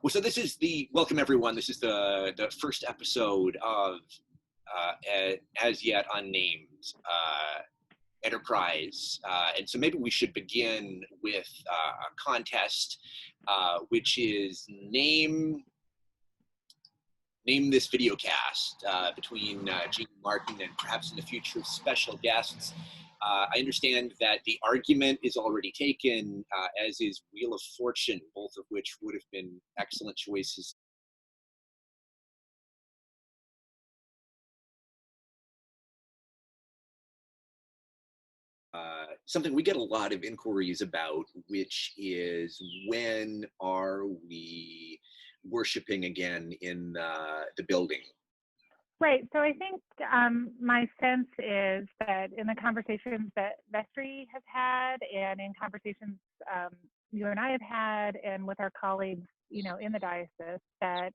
Well, so this is welcome everyone. This is the first episode of as yet unnamed enterprise, and so maybe we should begin with a contest, which is name this video cast between Jeanne and Martin and perhaps in the future special guests. I understand that the argument is already taken, as is Wheel of Fortune, both of which would have been excellent choices. Something we get a lot of inquiries about, which is when are we worshiping again in the building? Right. So I think my sense is that in the conversations that Vestry has had and in conversations you and I have had and with our colleagues, in the diocese, that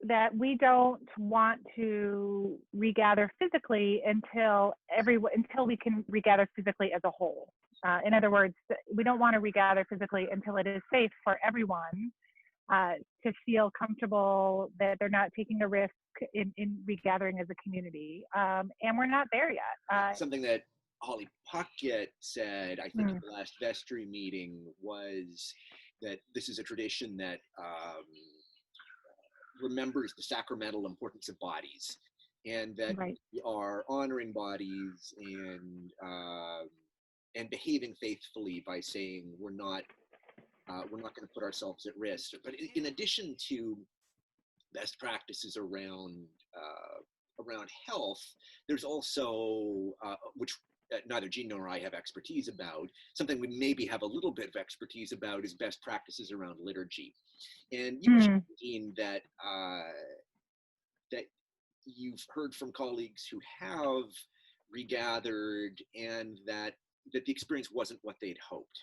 that we don't want to regather physically until we can regather physically as a whole. In other words, we don't want to regather physically until it is safe for everyone to feel comfortable that they're not taking a risk in regathering as a community. And we're not there yet. Something that Holly Puckett said, I think, at the last vestry meeting, was that this is a tradition that remembers the sacramental importance of bodies, and that we are honoring bodies and behaving faithfully by saying we're not going to put ourselves at risk. But in addition to best practices around health, there's also, which neither Jeanne nor I have expertise about, something we maybe have a little bit of expertise about, is best practices around liturgy. And you were saying that you've heard from colleagues who have regathered and that the experience wasn't what they'd hoped.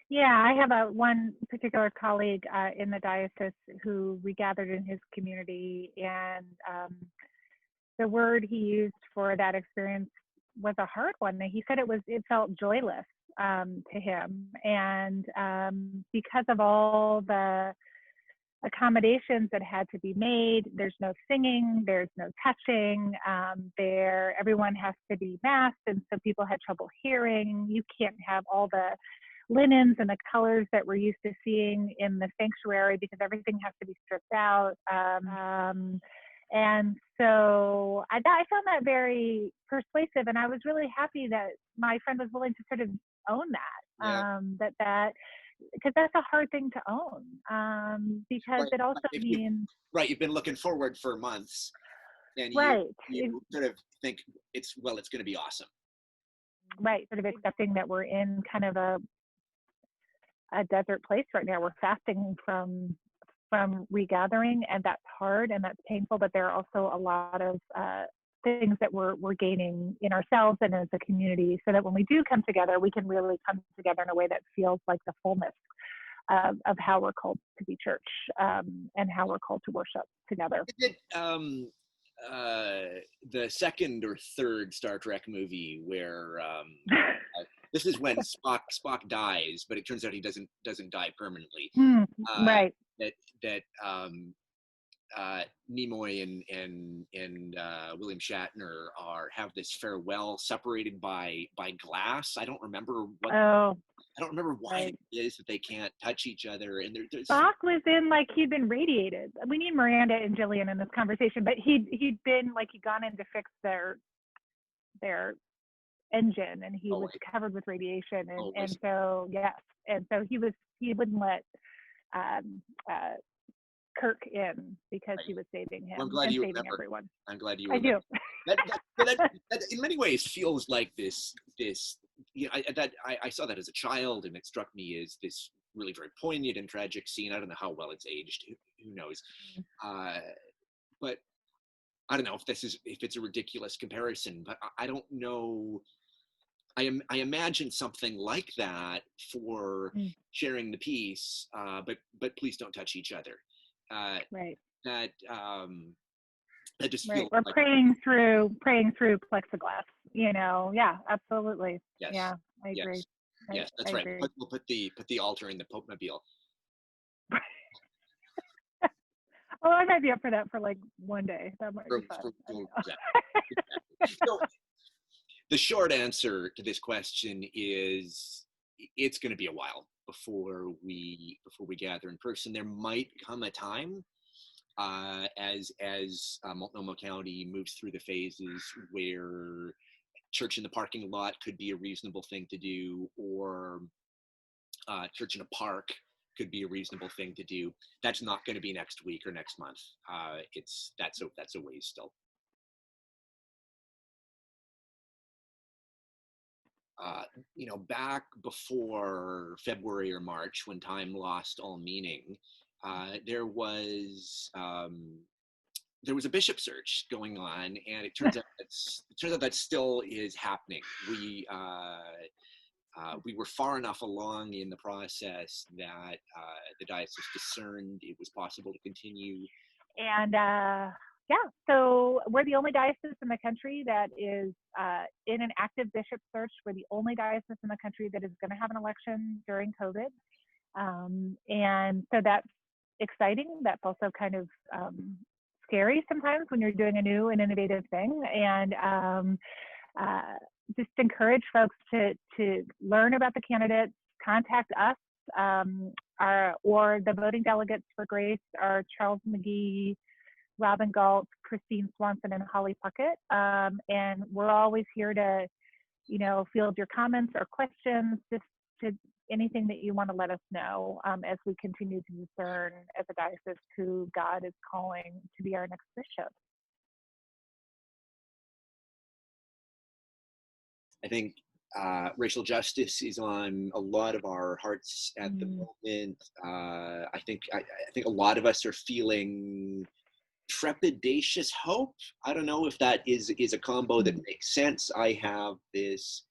Yeah, I have one particular colleague in the diocese who regathered in his community, and the word he used for that experience was a hard one. He said it felt joyless to him, and because of all the accommodations that had to be made, there's no singing, there's no touching, everyone has to be masked, and so people had trouble hearing. You can't have all the linens and the colors that we're used to seeing in the sanctuary because everything has to be stripped out. And so I found that very persuasive, and I was really happy that my friend was willing to sort of own that, that because that's a hard thing to own, because it also means... Right, you've been looking forward for months, and you sort of think it's going to be awesome. Right, sort of accepting that we're in kind of a desert place right now. We're fasting from regathering, and that's hard and that's painful, but there are also a lot of things that we're gaining in ourselves and as a community, so that when we do come together, we can really come together in a way that feels like the fullness of how we're called to be church, and how we're called to worship together. Is it the second or third Star Trek movie where this is when Spock dies, but it turns out he doesn't die permanently. Right. That Nimoy and William Shatner have this farewell separated by glass. I don't remember what. Oh. I don't remember why it is that they can't touch each other. And there's Spock was in like he'd been radiated. We need Miranda and Jillian in this conversation, but he'd been like he'd gone in to fix their engine, and he was covered with radiation, and so he wouldn't let Kirk in because he was saving him. I'm glad and you saving remember. Everyone. I'm glad you. I do. That in many ways feels like this. I saw that as a child, and it struck me as this really very poignant and tragic scene. I don't know how well it's aged. Who knows? But I don't know if it's a ridiculous comparison, but I don't know. I imagine something like that for sharing the peace, but please don't touch each other. Right. That just feels or like praying through plexiglass. Yeah, absolutely. Yes. Yeah, I agree. Yes, that's I right. agree. We'll put the altar in the Pope Mobile. Oh, I might be up for that for like one day. That might be fun. Exactly. So the short answer to this question is it's going to be a while before we gather in person. There might come a time as Multnomah County moves through the phases where church in the parking lot could be a reasonable thing to do, or church in a park could be a reasonable thing to do. That's not going to be next week or next month. That's a ways still. Back before February or March, when time lost all meaning, there was a bishop search going on, and it turns out that still is happening. We were far enough along in the process that the diocese discerned it was possible to continue. And so we're the only diocese in the country that is in an active bishop search. We're the only diocese in the country that is going to have an election during COVID. And so that's exciting. That's also kind of scary sometimes when you're doing a new and innovative thing. And just encourage folks to learn about the candidates, contact us, or the voting delegates for Grace are Charles McGee, Robin Galt, Christine Swanson, and Holly Puckett. And we're always here to, field your comments or questions, just to anything that you want to let us know as we continue to discern as a diocese who God is calling to be our next bishop. I think racial justice is on a lot of our hearts at the moment. I think a lot of us are feeling trepidatious hope. I don't know if that is a combo that makes sense. I have this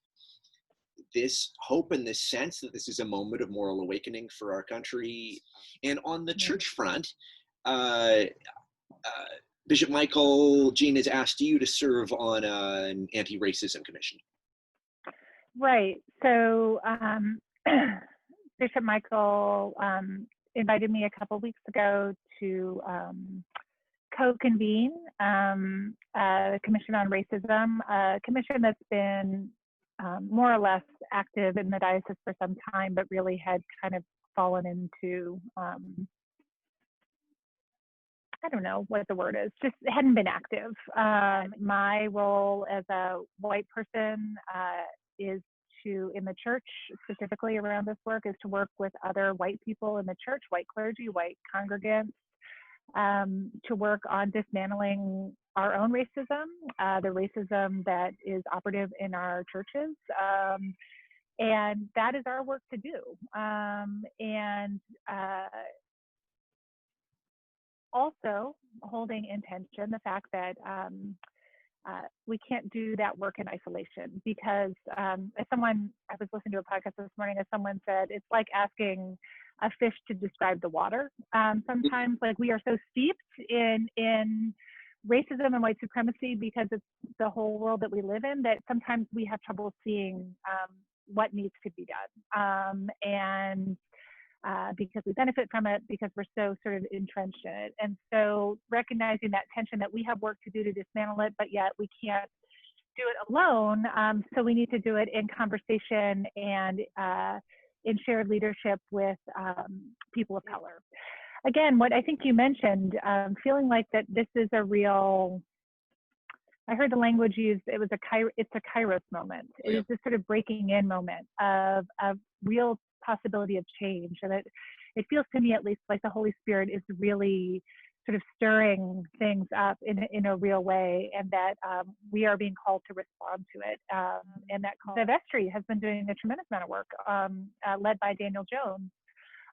hope and this sense that this is a moment of moral awakening for our country. And on the church front, Bishop Michael, Jeanne has asked you to serve on an anti-racism commission. Right. So Bishop Michael invited me a couple weeks ago to co-convene the Commission on Racism, a commission that's been more or less active in the diocese for some time, but really had kind of fallen into, I don't know what the word is, just hadn't been active. My role as a white person is to, in the church, specifically around this work, is to work with other white people in the church, white clergy, white congregants, to work on dismantling our own racism, the racism that is operative in our churches. And that is our work to do. And also holding in tension the fact that we can't do that work in isolation, because as someone, I was listening to a podcast this morning, as someone said, it's like asking a fish to describe the water. Sometimes, like, we are so steeped in racism and white supremacy because it's the whole world that we live in, that sometimes we have trouble seeing what needs to be done. And because we benefit from it, because we're so sort of entrenched in it. And so recognizing that tension, that we have work to do to dismantle it, but yet we can't do it alone. So we need to do it in conversation and in shared leadership with people of color. Again, what I think you mentioned, feeling like that this is a real, I heard the language used, it's a Kairos moment. It is this sort of breaking in moment of real possibility of change. And it feels to me, at least, like the Holy Spirit is really sort of stirring things up in a real way, and that we are being called to respond to it. And that the vestry has been doing a tremendous amount of work, led by Daniel Jones,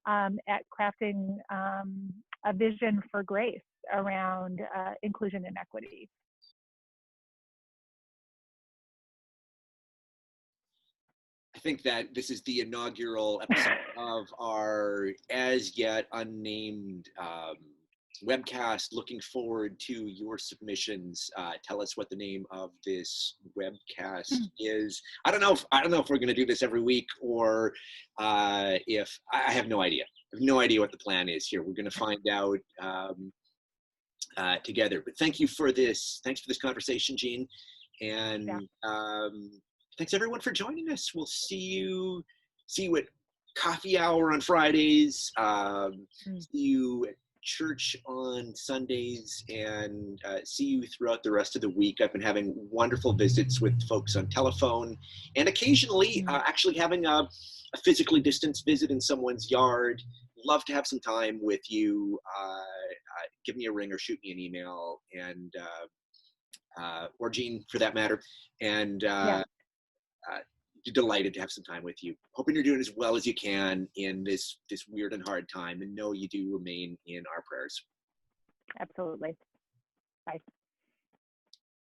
at crafting a vision for grace around inclusion and equity. I think that this is the inaugural episode of our as yet unnamed webcast. Looking forward to your submissions. Tell us what the name of this webcast is. I don't know if we're going to do this every week, or if I have no idea. I have no idea what the plan is here. We're going to find out together. But thank you for this. Thanks for this conversation, Jeanne, and thanks everyone for joining us. We'll see you at coffee hour on Fridays. See you at church on Sundays, and see you throughout the rest of the week. I've been having wonderful visits with folks on telephone, and occasionally actually having a physically distanced visit in someone's yard. Love to have some time with you. Give me a ring or shoot me an email, and or Jeanne for that matter, and delighted to have some time with you. Hoping you're doing as well as you can in this weird and hard time, and know you do remain in our prayers. Absolutely. Bye.